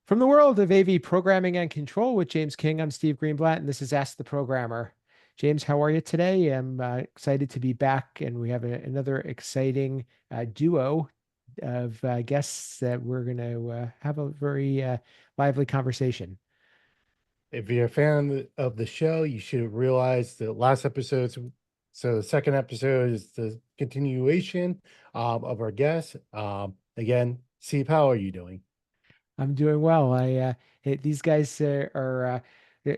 From the world of AV programming and control with James King, I'm Steve Greenblatt, and this is Ask the Programmer. James, how are you today? I'm excited to be back, and we have another exciting duo of guests that we're going to have a very lively conversation. If you're a fan of the show, you should realize the last episodes. So the second episode is the continuation of our guest. Again, Steve, how are you doing? I'm doing well. These guys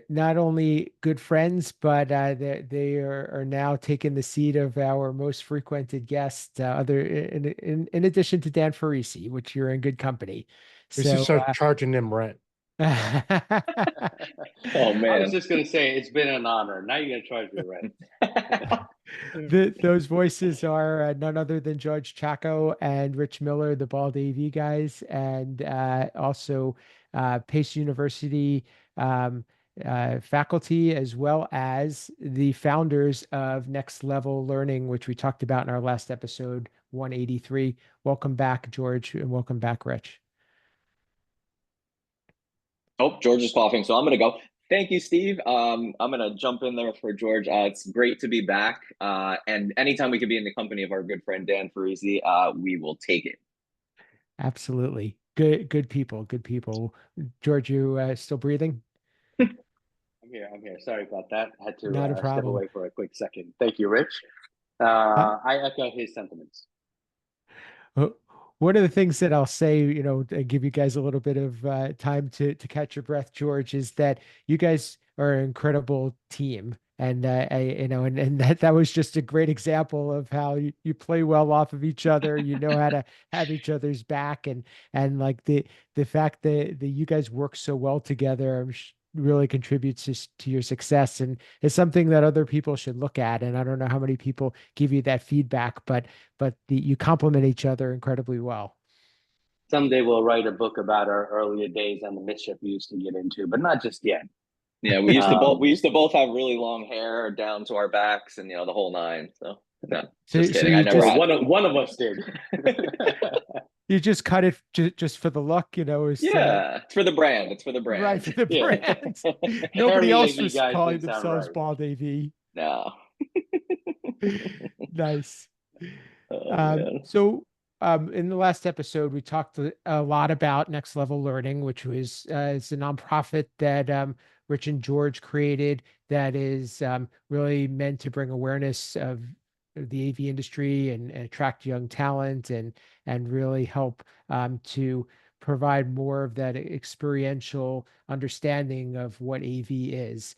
not only good friends, but they are now taking the seat of our most frequented guest, other in addition to Dan Farisi, which you're in good company. We should So start charging them rent. Oh I was man. just gonna say it's been an honor. Now you're gonna charge me rent. those voices are none other than George Chacko and Rich Miller, the Bald AV guys, and also Pace University faculty, as well as the founders of Next Level Learning, which we talked about in our last episode, 183. Welcome back, George, and welcome back, Rich. Oh, George is coughing, so I'm gonna go. Thank you, Steve. I'm gonna jump in there for George. It's great to be back. And anytime we can be in the company of our good friend Dan Farisi, we will take it. Absolutely. Good people, good people. George, you still breathing? I'm here. I'm here. Sorry about that. I had Not a to step problem. away for a quick second. Thank you, Rich. Uh, I echo his sentiments. Uh, One of the things that I'll say, to give you guys a little bit of time to catch your breath, George, is that you guys are an incredible team. And and that was just a great example of how you play well off of each other. You know how to have each other's back, and like the fact that you guys work so well together, really contributes to your success, and it's something that other people should look at. And I don't know how many people give you that feedback, but you complement each other incredibly well. Someday we'll write a book about our earlier days and the mischief we used to get into, but not just yet. Yeah, we used to both Um, we used to both have really long hair down to our backs, and the whole nine. So no, So just so kidding. I you never well, just had. one of us did. you just cut it just for the look, is Yeah, it's for the brand. It's for the right brand. for the Yeah. brand. Nobody Hairy else AV was guys calling didn't sound themselves right. Bald AV. No. Nice. Oh man. So in the last episode, we talked a lot about Next Level Learning, which was it's a nonprofit that Rich and George created that is really meant to bring awareness of the AV industry and attract young talent and really help to provide more of that experiential understanding of what AV is.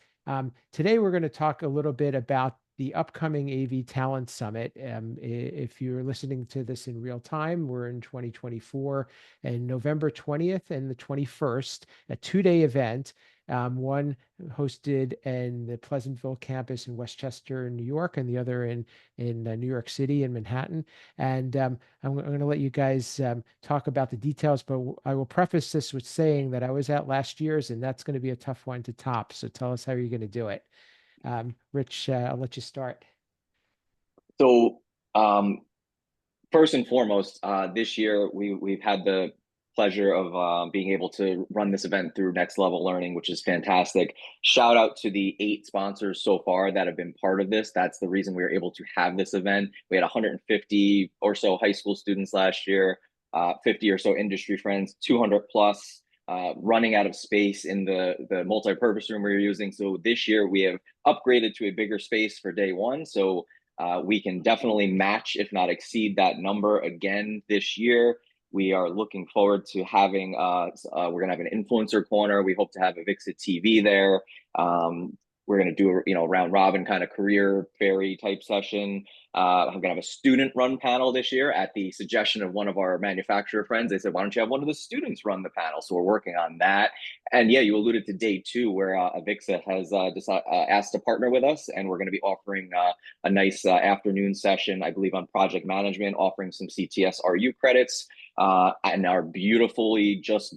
Today, we're going to talk a little bit about the upcoming AV Talent Summit. If you're listening to this in real time, we're in 2024 and November 20th and the 21st, a 2-day event. One hosted in the Pleasantville campus in Westchester, New York, and the other in New York City in Manhattan. And I'm going to let you guys talk about the details, but I will preface this with saying that I was at last year's, and that's going to be a tough one to top. So tell us how you're going to do it. Rich, I'll let you start. So first and foremost, this year we've had the pleasure of being able to run this event through Next Level Learning, which is fantastic. Shout out to the 8 sponsors so far that have been part of this. That's the reason we were able to have this event. We had 150 or so high school students last year, 50 or so industry friends, 200 plus. Running out of space in the multi-purpose room we were using. So this year we have upgraded to a bigger space for day one. So we can definitely match, if not exceed, that number again this year. We are looking forward to having, we're going to have an influencer corner. We hope to have a Vixit TV there. We're going to do a round robin kind of career fairy type session. I'm going to have a student run panel this year at the suggestion of one of our manufacturer friends. They said, why don't you have one of the students run the panel? So we're working on that. And yeah, you alluded to day 2 where Avixa has asked to partner with us, and we're going to be offering a nice afternoon session, I believe, on project management, offering some CTS RU credits, and our beautifully just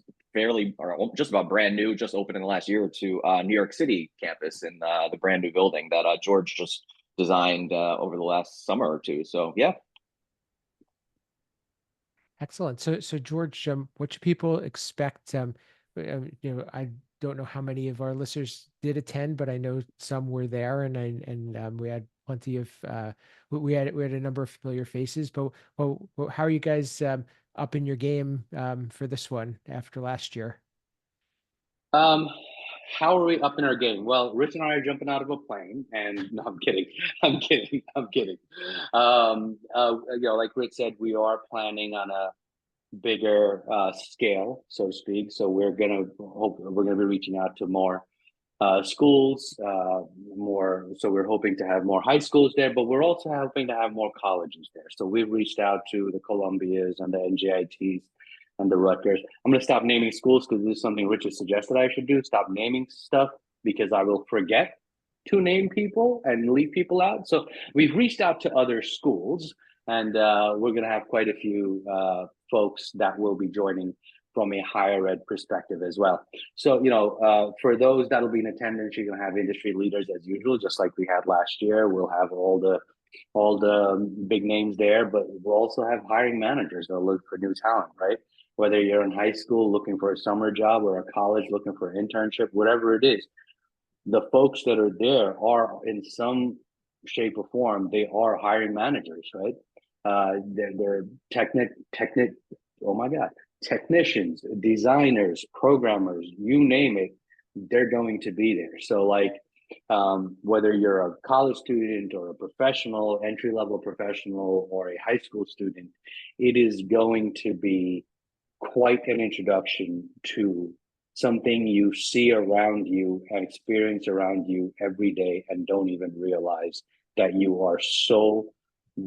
about brand new, just opened in the last year or two, New York City campus in the brand new building that George just designed over the last summer or two. So yeah. Excellent. So George, what should people expect I don't know how many of our listeners did attend, but I know some were there, and we had plenty of we had a number of familiar faces. But well, how are you guys up in your game for this one after last year? Um, how are we up in our game? Well, Rich and I are jumping out of a plane, and no, I'm kidding. I'm kidding. I'm kidding. Like Rich said, we are planning on a bigger scale, so to speak. So we're gonna be reaching out to more schools, more. So we're hoping to have more high schools there, but we're also hoping to have more colleges there. So we've reached out to the Columbias and the NJITs and the Rutgers. I'm going to stop naming schools because this is something Richard suggested I should do. Stop naming stuff because I will forget to name people and leave people out. So we've reached out to other schools, and we're going to have quite a few folks that will be joining from a higher ed perspective as well. So, for those that'll be in attendance, you're going to have industry leaders as usual, just like we had last year. We'll have all the big names there, but we'll also have hiring managers that'll look for new talent, right? Whether you're in high school looking for a summer job or a college looking for an internship, whatever it is, the folks that are there are in some shape or form, they are hiring managers, right? They're oh my God, technicians, designers, programmers, you name it, they're going to be there. So like, whether you're a college student or a professional, entry level professional, or a high school student, it is going to be quite an introduction to something you see around you and experience around you every day and don't even realize that you are so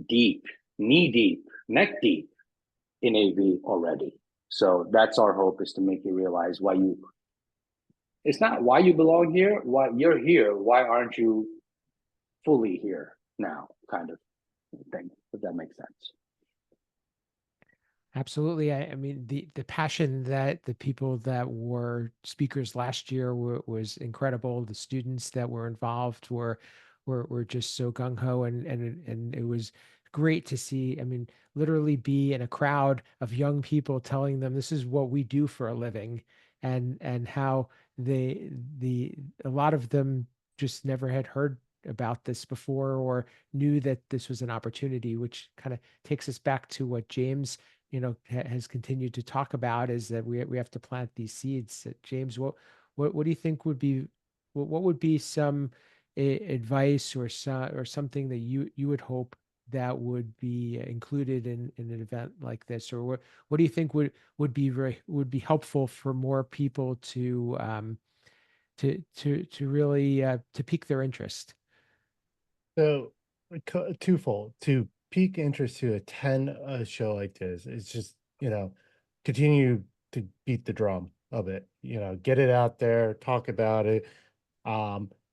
deep, knee deep, neck deep in AV already. So that's our hope, is to make you realize it's not why you belong here, why you're here, why aren't you fully here now, kind of thing, if that makes sense. Absolutely. I mean, the passion that the people that were speakers last year was incredible. The students that were involved were just so gung ho, and it was great to see. I mean, literally be in a crowd of young people telling them this is what we do for a living, and how the a lot of them just never had heard about this before or knew that this was an opportunity, which kind of takes us back to what James has continued to talk about, is that we have to plant these seeds. James, what do you think would be what would be some advice or something that you would hope that would be included in an event like this, or what do you think would be helpful for more people to really to pique their interest? So twofold: to pique interest to attend a show like this is just, continue to beat the drum of it, get it out there, talk about it.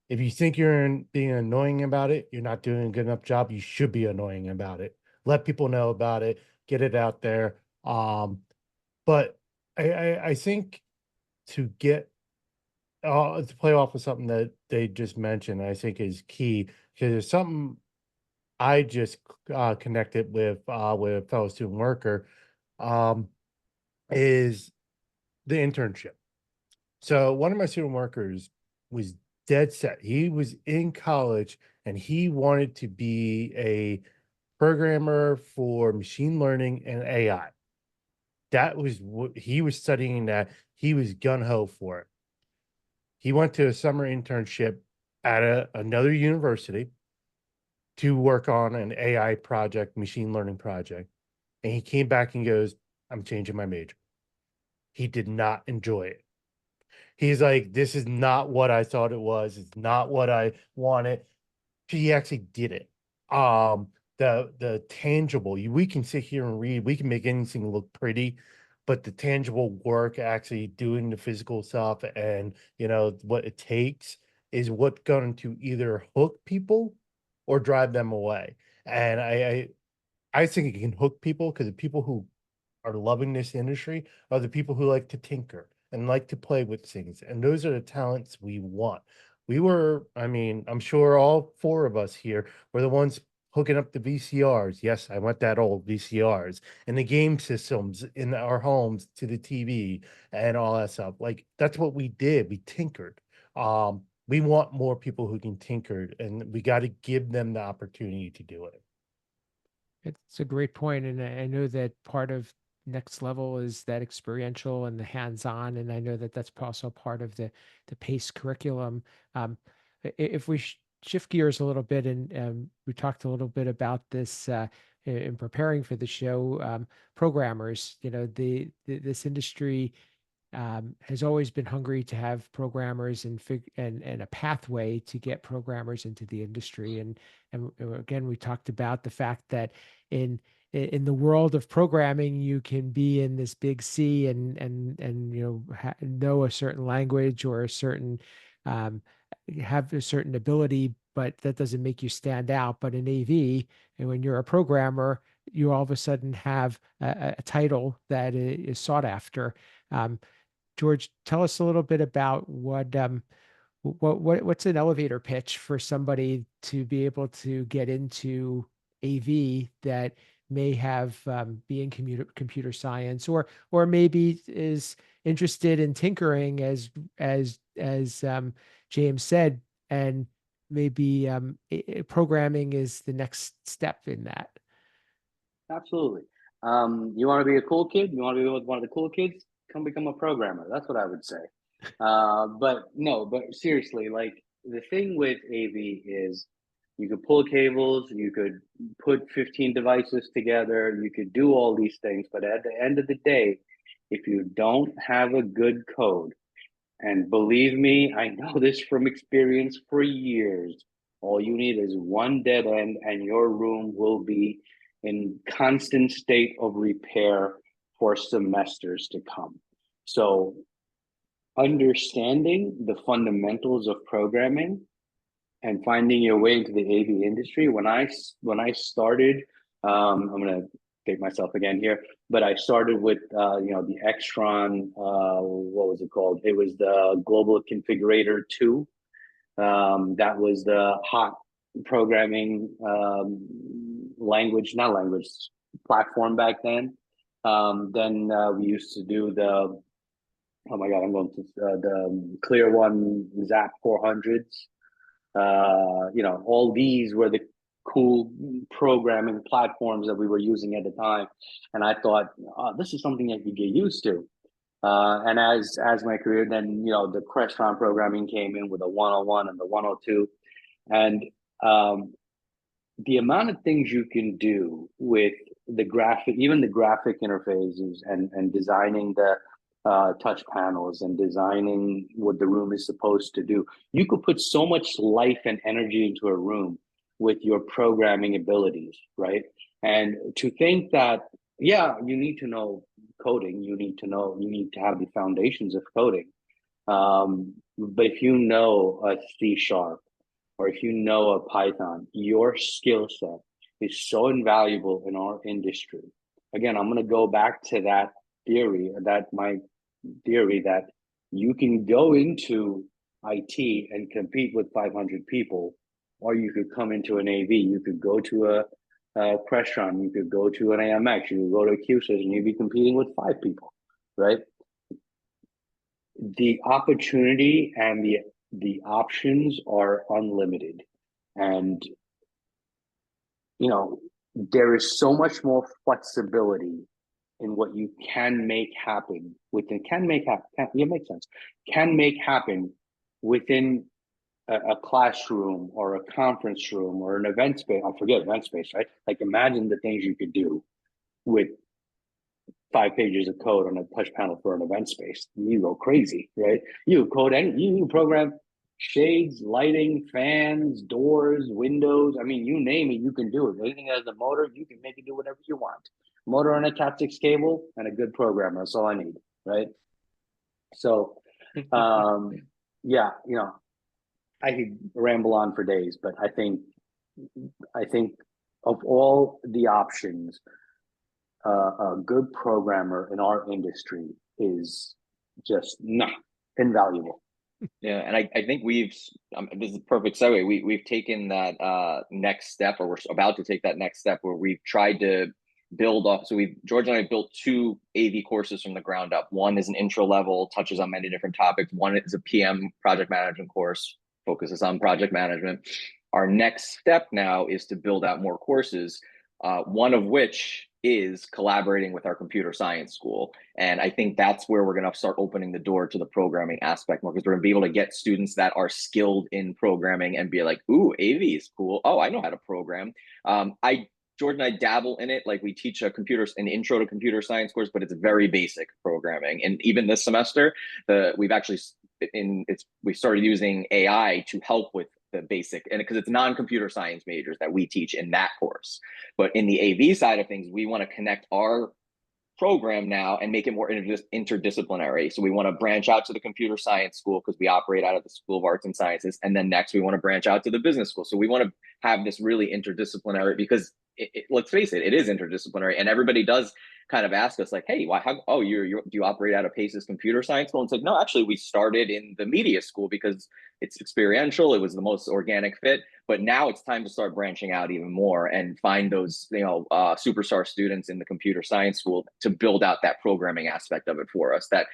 If you think you're being annoying about it, you're not doing a good enough job. You should be annoying about it. Let people know about it, get it out there. But I think to get to play off of something that they just mentioned, I think is key, because there's something I just connected with a fellow student worker, um, is the internship. So one of my student workers was dead set. He was in college and he wanted to be a programmer for machine learning and AI. That was what he was studying, that he was gun ho for it. He went to a summer internship at another university to work on an AI project, machine learning project. And he came back and goes, I'm changing my major. He did not enjoy it. He's like, this is not what I thought it was. It's not what I wanted. He actually did it. The tangible, we can sit here and read, we can make anything look pretty, but the tangible work, actually doing the physical stuff and what it takes, is what's going to either hook people or drive them away. And I think it can hook people, because the people who are loving this industry are the people who like to tinker and like to play with things. And those are the talents we want. I mean, I'm sure all four of us here were the ones hooking up the VCRs. Yes, I want that old VCRs, and the game systems in our homes to the TV and all that stuff. Like that's what we did. We tinkered. We want more people who can tinker, and we got to give them the opportunity to do it. It's a great point, and I know that part of next level is that experiential and the hands-on, and I know that that's also part of the PACE curriculum. If we shift gears a little bit, and we talked a little bit about this in preparing for the show, programmers, this industry has always been hungry to have programmers and a pathway to get programmers into the industry. And again, we talked about the fact that in in the world of programming, you can be in this big sea and know a certain language or a certain um, have a certain ability, but that doesn't make you stand out. But in AV, and when you're a programmer, you all of a sudden have a title that is sought after. Um, George, tell us a little bit about what's an elevator pitch for somebody to be able to get into AV that may have be in computer science or maybe is interested in tinkering as James said, and maybe programming is the next step in that. Absolutely. You want to be a cool kid? You want to be with one of the cool kids? Come become a programmer. That's what I would say. But no, but seriously, like the thing with AV is you could pull cables, you could put 15 devices together, you could do all these things, but at the end of the day, if you don't have a good code, and believe me, I know this from experience for years, all you need is one dead end and your room will be in constant state of repair for semesters to come. So understanding the fundamentals of programming and finding your way into the AV industry. When I started, I'm gonna date myself again here, but I started with the Extron. What was it called? It was the Global Configurator 2. That was the hot programming language, not language, platform back then. Then we used to do the, oh my God, I'm going to the Clear One Zap 400s. All these were the cool programming platforms that we were using at the time. And I thought, oh, this is something that you get used to. And as my career, then, the Crestron programming came in with the 101 and the 102. And the amount of things you can do with the graphic, even the graphic interfaces and designing the touch panels and designing what the room is supposed to do. You could put so much life and energy into a room with your programming abilities, right? And to think that, yeah, you need to know coding, you need to have the foundations of coding. But if you know a C# or if you know a Python, your skill set is so invaluable in our industry. Again, I'm going to go back to that theory, that you can go into IT and compete with 500 people, or you could come into an AV. You could go to a Crestron, you could go to an AMX, you could go to a QSys, and you'd be competing with 5 people, right? The opportunity and the options are unlimited, and there is so much more flexibility in what you can make happen within can make happen within a classroom or a conference room or an event space. I forget event space, right? Like imagine the things you could do with 5 pages of code on a touch panel for an event space. You go crazy, right? You code you program shades, lighting, fans, doors, windows. I mean, you name it, you can do it. Anything that has a motor, you can make it do whatever you want. Motor and a Cat6 cable and a good programmer. That's all I need, right? So, yeah, I could ramble on for days, but I think of all the options, a good programmer in our industry is just invaluable. Yeah, and I think this is a perfect segue. We've taken that next step, or we're about to take that next step, where we've tried to build off. So George and I built two AV courses from the ground up. One is an intro level, touches on many different topics. One is a PM project management course, focuses on project management. Our next step now is to build out more courses, one of which is collaborating with our computer science school. And I think that's where we're going to start opening the door to the programming aspect more, because we're going to be able to get students that are skilled in programming and be like, ooh, AV is cool. Oh, I know how to program. George and I dabble in it. Like, we teach an intro to computer science course, but it's very basic programming. And even this semester, we started using AI to help with the basic, and because it's non-computer science majors that we teach in that course. But in the AV side of things, we want to connect our program now and make it more interdisciplinary. So we want to branch out to the computer science school, because we operate out of the School of Arts and Sciences. And then next we want to branch out to the business school. So we want to have this really interdisciplinary, because let's face it, it is interdisciplinary. And everybody does kind of ask us like, hey, do you operate out of Pace's computer science school? And it's like, no, actually we started in the media school because it's experiential. It was the most organic fit. But now it's time to start branching out even more and find those, superstar students in the computer science school to build out that programming aspect of it for us. That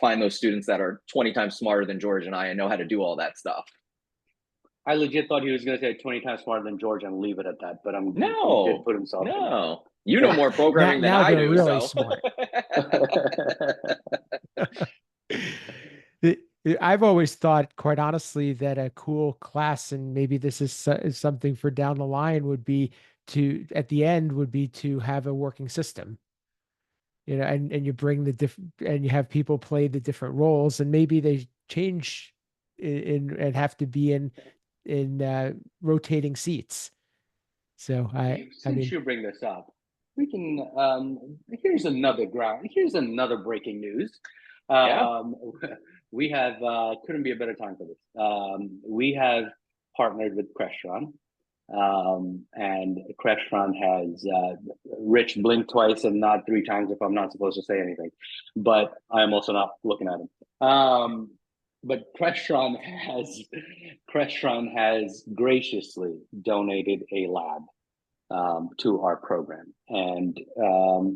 find those students that are 20 times smarter than George and I and know how to do all that stuff. I legit thought he was going to say 20 times smarter than George and leave it at that, but he did put himself in there. You know more programming than I do. Really smart. I've always thought, quite honestly, that a cool class, and maybe this is something for down the line, would be at the end would be to have a working system, and you bring and you have people play the different roles, and maybe they change and have to be in rotating seats. So Since you bring this up, we can here's another breaking news. We have couldn't be a better time for this. We have partnered with Crestron, and Crestron has Rich blink twice and nod three times if I'm not supposed to say anything, but I'm also not looking at him. But Crestron has graciously donated a lab to our program, and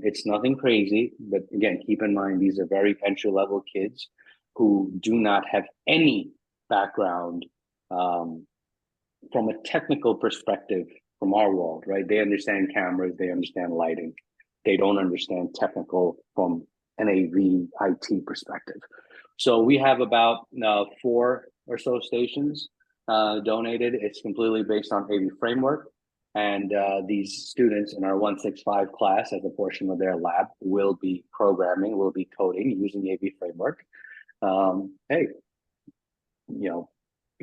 it's nothing crazy. But again, keep in mind, these are very entry-level kids who do not have any background from a technical perspective from our world, right? They understand cameras, they understand lighting, they don't understand technical from an AV IT perspective. So we have about 4 or so stations donated. It's completely based on AV framework. And these students in our 165 class, as a portion of their lab, will be coding using the AV framework.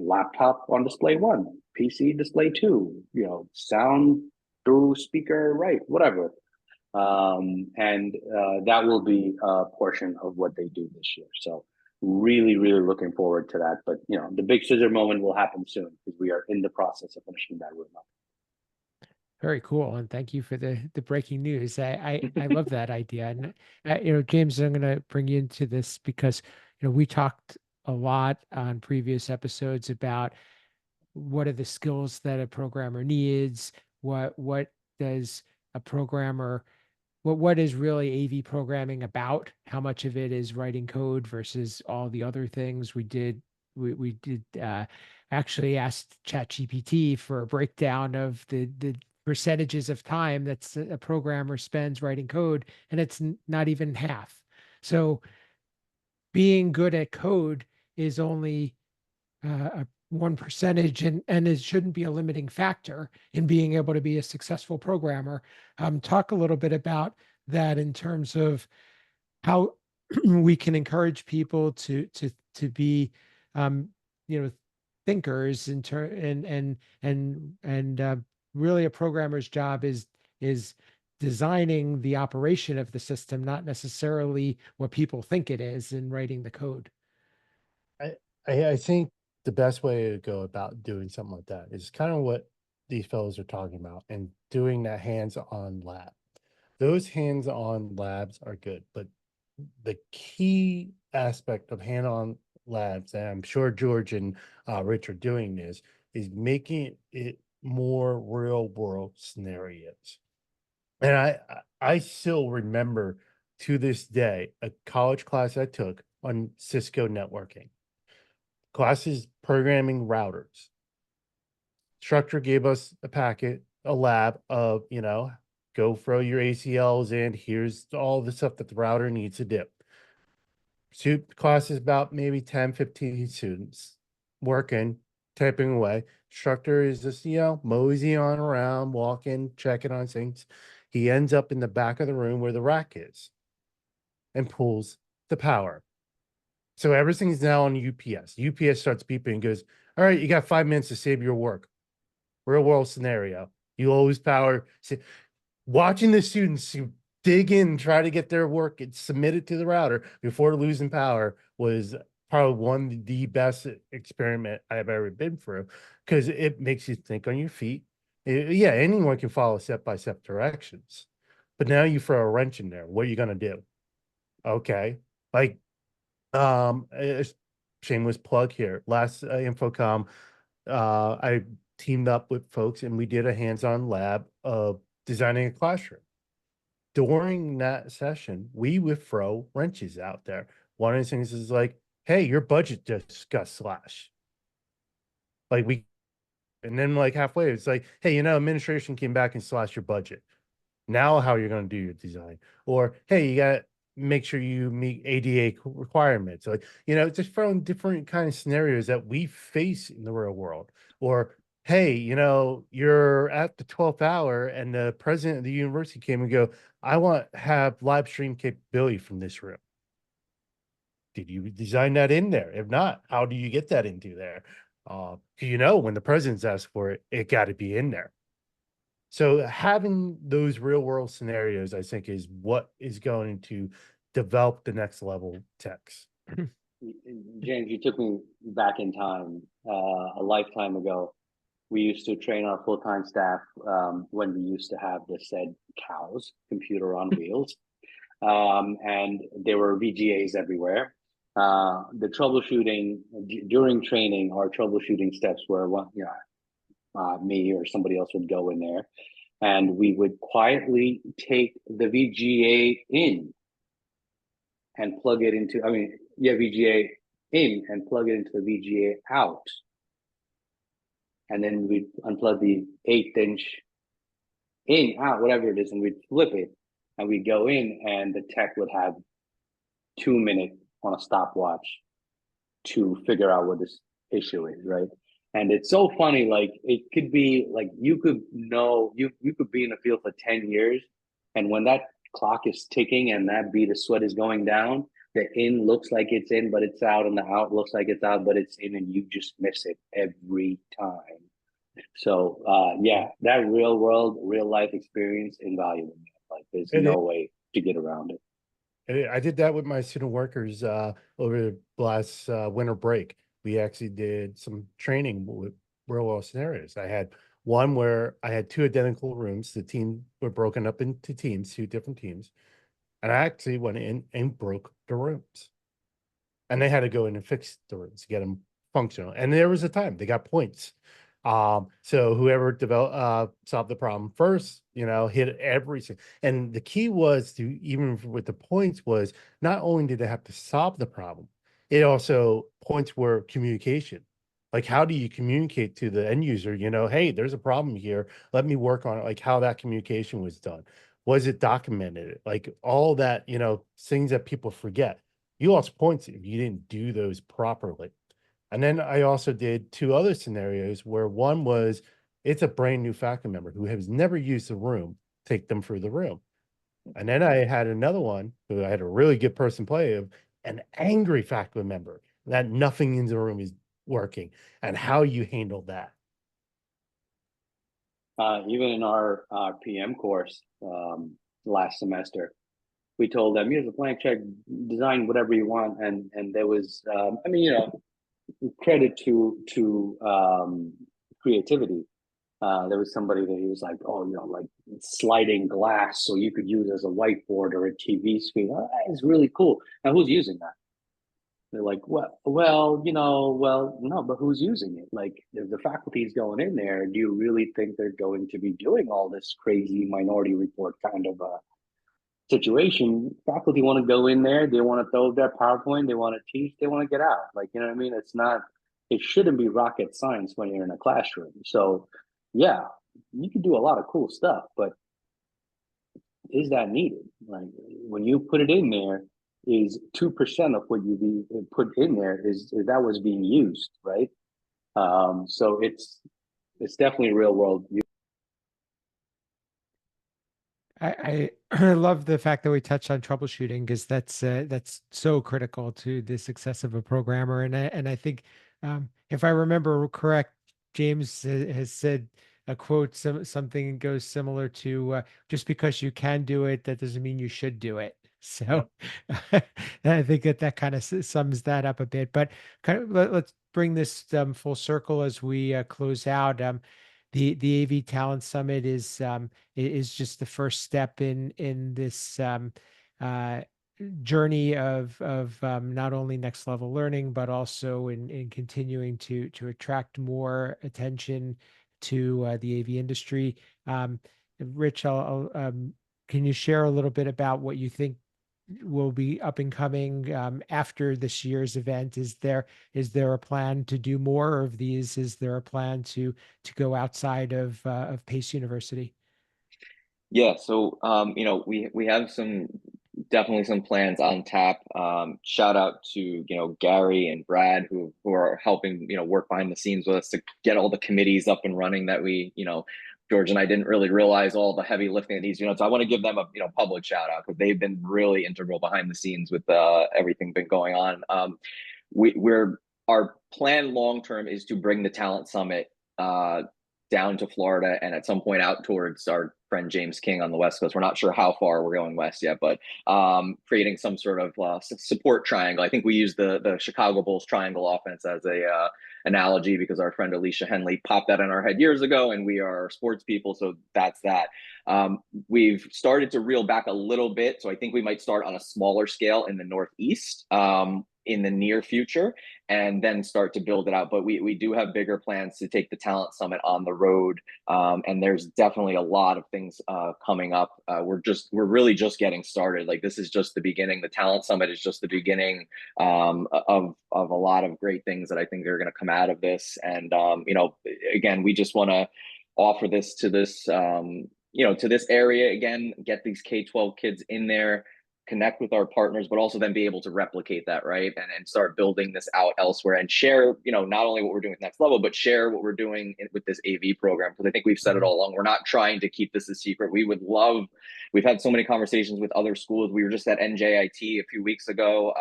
Laptop on display 1, PC display 2, sound through speaker right, whatever. And that will be a portion of what they do this year. So really, really looking forward to that. But the big scissor moment will happen soon, because we are in the process of finishing that room up. Very cool, and thank you for the breaking news. I love that idea, and James, I'm going to bring you into this because we talked a lot on previous episodes about what are the skills that a programmer needs. What does a programmer what is really AV programming about? How much of it is writing code versus all the other things we did? We did actually asked ChatGPT for a breakdown of the percentages of time that a programmer spends writing code, and it's not even half. So being good at code is only one percentage, and it shouldn't be a limiting factor in being able to be a successful programmer. Talk a little bit about that in terms of how we can encourage people to be thinkers and really a programmer's job is designing the operation of the system, not necessarily what people think it is in writing the code. I think the best way to go about doing something like that is kind of what these fellows are talking about, and doing that hands-on lab. Those hands-on labs are good, but the key aspect of hands-on labs, and I'm sure George and Rich are doing this, is making it more real world scenarios. And I still remember to this day a college class I took on Cisco networking. Classes programming routers. Instructor gave us a packet, a lab of, go throw your ACLs in. Here's all the stuff that the router needs to do. Class is about maybe 10, 15 students working, typing away. Instructor is just, mosey on around, walking, checking on things. He ends up in the back of the room where the rack is and pulls the power. So everything's now on UPS. UPS starts beeping and goes, all right, you got 5 minutes to save your work. Real world scenario. You lose power. Watching the students dig in, try to get their work submitted to the router before losing power was probably one of the best experiment I've ever been through, because it makes you think on your feet. Yeah, anyone can follow step-by-step directions, but now you throw a wrench in there. What are you going to do? Okay. Like, shameless plug here. Last Infocom, I teamed up with folks and we did a hands-on lab of designing a classroom. During that session, we would throw wrenches out there. One of the things is like, hey, your budget just got slashed. And then like halfway, it's like, hey, administration came back and slashed your budget. Now how you're going to do your design? Or, hey, you got to make sure you meet ADA requirements. Like, just throwing different kind of scenarios that we face in the real world. Or, hey, you're at the 12th hour and the president of the university came and go, I want to have live stream capability from this room. Did you design that in there? If not, how do you get that into there? When the president's asked for it, it got to be in there. So having those real world scenarios, I think, is what is going to develop the next level techs. James, you took me back in time, a lifetime ago. We used to train our full-time staff when we used to have the said cows, computer on wheels, and there were VGAs everywhere. The troubleshooting during training, our troubleshooting steps were me or somebody else would go in there, and we would quietly take the VGA in and plug it into. VGA in and plug it into the VGA out. And then we'd unplug the 1/8 inch in, out, whatever it is, and we'd flip it. And we'd go in, and the tech would have 2 minutes on a stopwatch to figure out what this issue is, right? And it's so funny, like it could be like you could be in the field for 10 years, and when that clock is ticking and that bead of sweat is going down, the in looks like it's in, but it's out, and the out looks like it's out, but it's in, and you just miss it every time. So that real world, real life experience, invaluable. Like there's no way to get around it. I did that with my student workers over the last winter break. We actually did some training with real world scenarios. I had one where I had 2 identical rooms. The team were broken up into teams, 2 different teams. And I actually went in and broke the rooms. And they had to go in and fix the rooms to get them functional. And there was a time they got points. So whoever solved the problem first, hit everything. And the key was to, even with the points, was not only did they have to solve the problem, it also points were communication. Like, how do you communicate to the end user, hey, there's a problem here. Let me work on it. Like how that communication was done. Was it documented? Like all that, things that people forget. You lost points if you didn't do those properly. And then I also did 2 other scenarios where one was, it's a brand new faculty member who has never used the room, take them through the room. And then I had another one who I had a really good person play of an angry faculty member that nothing in the room is working, and how you handle that. Even in our PM course last semester, we told them, here's a blank check, design whatever you want. And there was, credit to creativity. There was somebody that he was like, like sliding glass so you could use as a whiteboard or a TV screen. Oh, that is really cool. Now, who's using that? They're like, well, no, but who's using it? Like, if the faculty is going in there, do you really think they're going to be doing all this crazy Minority Report kind of situation? Faculty want to go in there, they want to throw their PowerPoint, they want to teach, they want to get out. Like, you know what I mean? It shouldn't be rocket science when you're in a classroom. So, yeah, you can do a lot of cool stuff, but is that needed? Like, when you put it in there, is 2% of what you put in there is that was being used, right? So it's definitely real world. I love the fact that we touched on troubleshooting because that's so critical to the success of a programmer. And I think if I remember correct, James has said a quote, something goes similar to just because you can do it, that doesn't mean you should do it. So I think that kind of sums that up a bit. But kind of let's bring this full circle as we close out. The AV Talent Summit is just the first step in this uh, journey of not only next level learning, but also in continuing to attract more attention to the AV industry. Um, Rich, can you share a little bit about what you think will be up and coming after this year's event? Is there a plan to do more of these? Is there a plan to go outside of Pace University? Yeah, so we have definitely some plans on tap. Shout out to Gary and Brad who are helping work behind the scenes with us to get all the committees up and running that we George and I didn't really realize all the heavy lifting that needs. So I want to give them a public shout out because they've been really integral behind the scenes with everything been going on. We're our plan long term is to bring the Talent Summit down to Florida and at some point out towards our friend James King on the West Coast. We're not sure how far we're going west yet, but creating some sort of support triangle. I think we use the Chicago Bulls triangle offense as a analogy because our friend Alicia Henley popped that in our head years ago, and we are sports people, so that's that. We've started to reel back a little bit, so I think we might start on a smaller scale in the Northeast in the near future and then start to build it out. But we do have bigger plans to take the Talent Summit on the road. And there's definitely a lot of things coming up. We're really just getting started. Like, this is just the beginning. The Talent Summit is just the beginning of a lot of great things that I think are going to come out of this. And again, we just want to offer this to this to this area again, get these K-12 kids in there, connect with our partners, but also then be able to replicate that, right? And start building this out elsewhere and share, not only what we're doing with Next Level, but share what we're doing with this AV program. Because I think we've said it all along, we're not trying to keep this a secret. We've had so many conversations with other schools. We were just at NJIT a few weeks ago.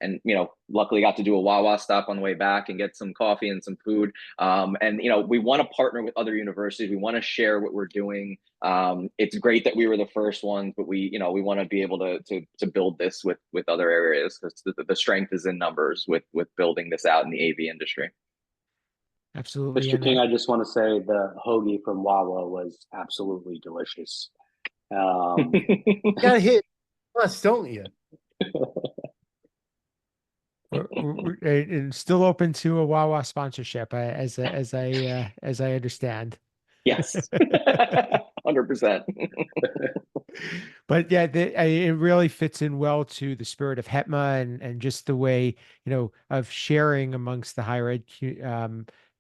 And luckily got to do a Wawa stop on the way back and get some coffee and some food. And we want to partner with other universities. We want to share what we're doing. It's great that we were the first ones, but we want to be able to build this with other areas because the strength is in numbers with building this out in the AV industry. Absolutely. Mr. King, I just want to say the hoagie from Wawa was absolutely delicious. Gotta hit us, don't you? We're still open to a Wawa sponsorship, as I understand. Yes, 100%. But yeah, it really fits in well to the spirit of HETMA and just the way of sharing amongst the higher ed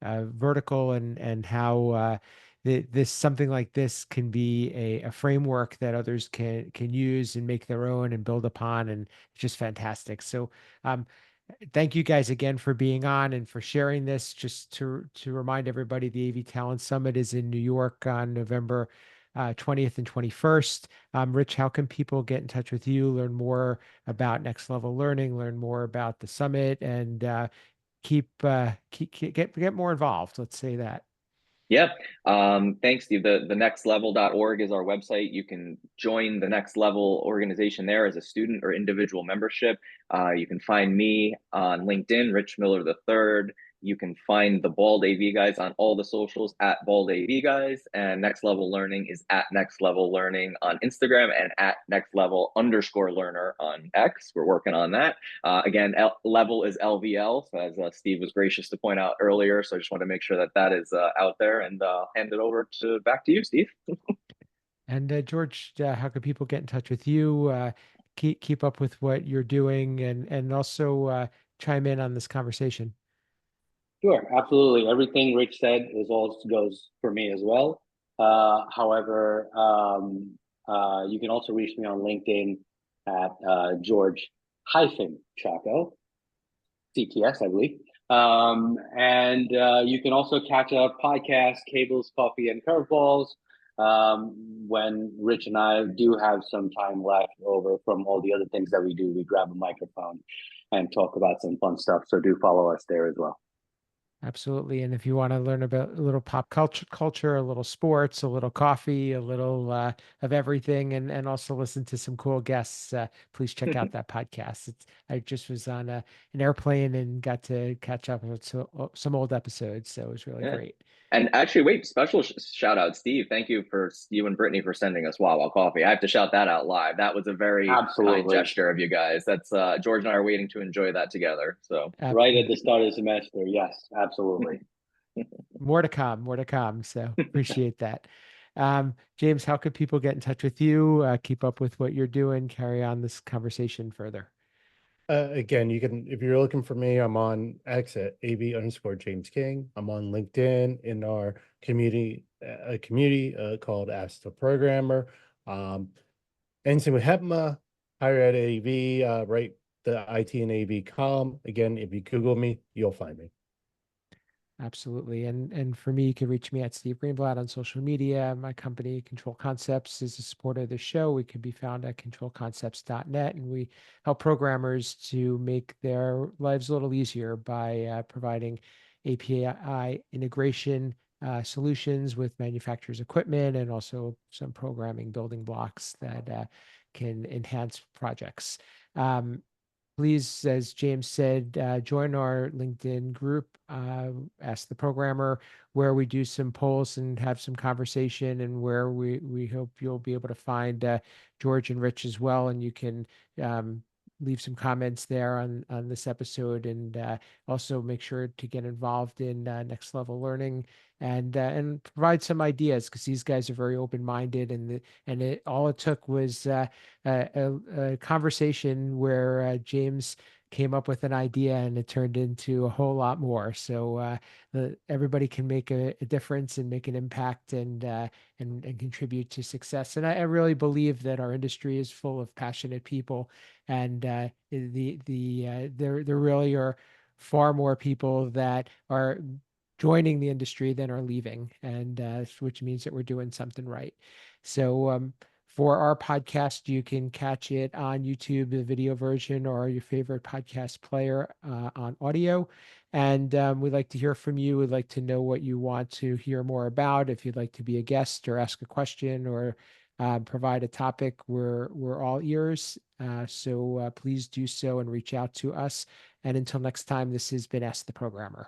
vertical and how this something like this can be a framework that others can use and make their own and build upon, and it's just fantastic. So thank you guys again for being on and for sharing this. Just to remind everybody, the AV Talent Summit is in New York on November 20th and 21st. Rich, how can people get in touch with you, learn more about Next Level Learning, learn more about the summit, and get more involved? Let's say that. Yeah. Thanks, Steve. The nextlevel.org is our website. You can join the Next Level organization there as a student or individual membership. You can find me on LinkedIn, Rich Miller III. You can find the Bald AV Guys on all the socials at Bald AV Guys, and Next Level Learning is at Next Level Learning on Instagram and at Next Level _ Learner on X. We're working on that. Again, level is LVL, so as Steve was gracious to point out earlier. So I just want to make sure that that is out there, and hand it over back to you, Steve. And George, how can people get in touch with you? Keep up with what you're doing, and also chime in on this conversation. Sure, absolutely. Everything Rich said is all goes for me as well. However, you can also reach me on LinkedIn at George Chacko, CTS, I believe. And you can also catch a podcast, Cables, Coffee, and Curveballs, when Rich and I do have some time left over from all the other things that we do. We grab a microphone and talk about some fun stuff. So do follow us there as well. Absolutely. And if you want to learn about a little pop culture, a little sports, a little coffee, a little of everything, and also listen to some cool guests, please check out that podcast. I just was on an airplane and got to catch up with some old episodes. So it was really great. And actually, wait, special shout out, Steve. Thank you you and Brittany for sending us Wawa Coffee. I have to shout that out live. That was a very kind gesture of you guys. That's George and I are waiting to enjoy that together. So right at the start of the semester. Yes, absolutely. More to come. So appreciate that. James, how could people get in touch with you? Keep up with what you're doing, carry on this conversation further. Again, you can, if you're looking for me, I'm on X at AV_James King. I'm on LinkedIn in our community, called Ask the Programmer. Anything with HEPMA, Higher Ed AV, write the IT and AV column. Again, if you Google me, you'll find me. Absolutely. And for me, you can reach me at Steve Greenblatt on social media. My company, Control Concepts, is a supporter of the show. We can be found at controlconcepts.net, and we help programmers to make their lives a little easier by providing API integration solutions with manufacturers' equipment, and also some programming building blocks that can enhance projects. Please, as James said, join our LinkedIn group, Ask the Programmer, where we do some polls and have some conversation, and where we hope you'll be able to find George and Rich as well. And you can leave some comments there on this episode, and also make sure to get involved in Next Level Learning, and provide some ideas, because these guys are very open-minded, and all it took was a conversation where James came up with an idea, and it turned into a whole lot more. So everybody can make a difference and make an impact, and contribute to success. And I really believe that our industry is full of passionate people, and there really are far more people that are joining the industry than are leaving, and which means that we're doing something right. So for our podcast, you can catch it on YouTube, the video version, or your favorite podcast player on audio. And we'd like to hear from you. We'd like to know what you want to hear more about. If you'd like to be a guest or ask a question, or provide a topic, we're all ears. So please do so and reach out to us. And until next time, this has been Ask the Programmer.